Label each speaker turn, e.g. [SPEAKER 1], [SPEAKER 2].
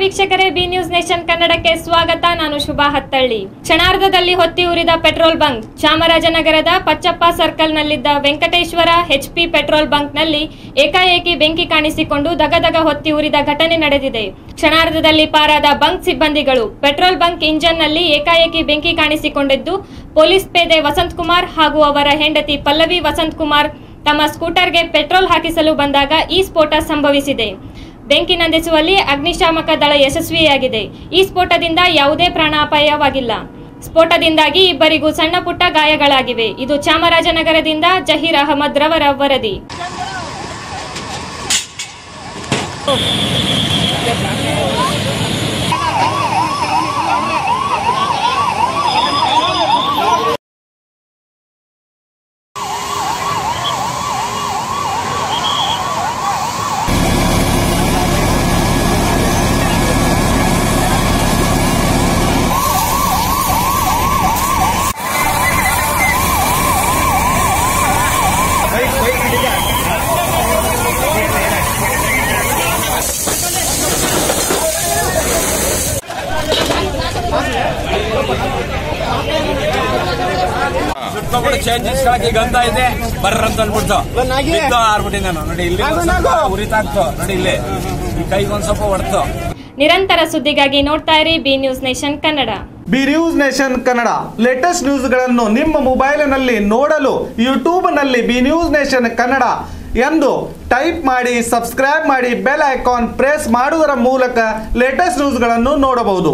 [SPEAKER 1] ವೀಕ್ಷಕರೇ, B news nation ಕನ್ನಡಕ್ಕೆ ಸ್ವಾಗತ. ನಾನು ಶುಭಾ ಹತ್ತಳ್ಳಿ. ಕ್ಷಣಾರ್ಧದಲ್ಲಿ ಹೊತ್ತಿ ಉರಿದ ಪೆಟ್ರೋಲ್ ಬಂಕ್. ಚಾಮರಾಜನಗರದ ಪಚ್ಚಪ್ಪ ಸರ್ಕಲ್ನಲ್ಲಿದ್ದ ವೆಂಕಟೇಶ್ವರ HP ಪೆಟ್ರೋಲ್ ಬಂಕ್ನಲ್ಲಿ ಏಕಾಏಕಿ ಬೆಂಕಿ ಕಾಣಿಸಿಕೊಂಡು ದಗದಗ ಹೊತ್ತಿ ಉರಿದ ಘಟನೆ ನಡೆದಿದೆ. ಕ್ಷಣಾರ್ಧದಲ್ಲಿ ಪಾರಾದ ಬಂಕ್ ಸಿಬ್ಬಂದಿಗಳು. ಪೆಟ್ರೋಲ್ ಬಂಕ್ ಇಂಜಿನ್ನಲ್ಲಿ ಏಕಾಏಕಿ ಬೆಂಕಿ ಕಾಣಿಸಿಕೊಂಡಿದ್ದು, ಪೊಲೀಸ್ ಪೇದೆ ವಸಂತ್ ಕುಮಾರ್ ಹಾಗೂ ಅವರ ಹೆಂಡತಿ ಪಲ್ಲವಿ ವಸಂತ್ ಕುಮಾರ್ ತಮ್ಮ ಸ್ಕೂಟರ್ಗೆ ಪೆಟ್ರೋಲ್ ಹಾಕಿಸಲು ಬಂದಾಗ ಈ ಸ್ಫೋಟ ಸಂಭವಿಸಿದೆ. ಬೆಂಕಿ ನಂದಿಸುವಲ್ಲಿ ಅಗ್ನಿಶಾಮಕ ದಳ ಯಶಸ್ವಿಯಾಗಿದೆ. ಈ ಸ್ಫೋಟದಿಂದ ಯಾವುದೇ ಪ್ರಾಣಾಪಾಯವಾಗಿಲ್ಲ. ಸ್ಫೋಟದಿಂದಾಗಿ ಇಬ್ಬರಿಗೂ ಸಣ್ಣ ಪುಟ್ಟ ಗಾಯಗಳಾಗಿವೆ. ಇದು ಚಾಮರಾಜನಗರದಿಂದ ಜಹೀರ್ ಅಹಮದ್ ರವರ ವರದಿ.
[SPEAKER 2] ಚೇಂಜಸ್ ಗಂಧ ಇದೆ ಬರ್ರಂತ ಅನ್ಬಿಟ್ಟು ಆರ್ಬಿಟ್ಟಿದ್ದೆ ನಾನು. ನೋಡಿ ಇಲ್ಲಿ ಉರಿತಾಗ್ತು. ನೋಡಿ ಇಲ್ಲಿ ಕೈಗೊಂದ್ ಸ್ವಲ್ಪ ಹೊಡ್ತು.
[SPEAKER 1] ನಿರಂತರ ಸುದ್ದಿಗಾಗಿ ನೋಡ್ತಾ ಇರಿ B news nation Kannada.
[SPEAKER 3] B news nation Kannada latest ನ್ಯೂಸ್ಗಳನ್ನು ನಿಮ್ಮ ಮೊಬೈಲಿನಲ್ಲಿ ನೋಡಲು ಯೂಟ್ಯೂಬ್ನಲ್ಲಿ ಬಿ ನ್ಯೂಸ್ ನೇಷನ್ ಕನ್ನಡ ಎಂದು ಟೈಪ್ ಮಾಡಿ, ಸಬ್ಸ್ಕ್ರೈಬ್ ಮಾಡಿ, ಬೆಲ್ ಐಕಾನ್ ಪ್ರೆಸ್ ಮಾಡುವುದರ ಮೂಲಕ ಲೇಟೆಸ್ಟ್ ನ್ಯೂಸ್ಗಳನ್ನು ನೋಡಬಹುದು.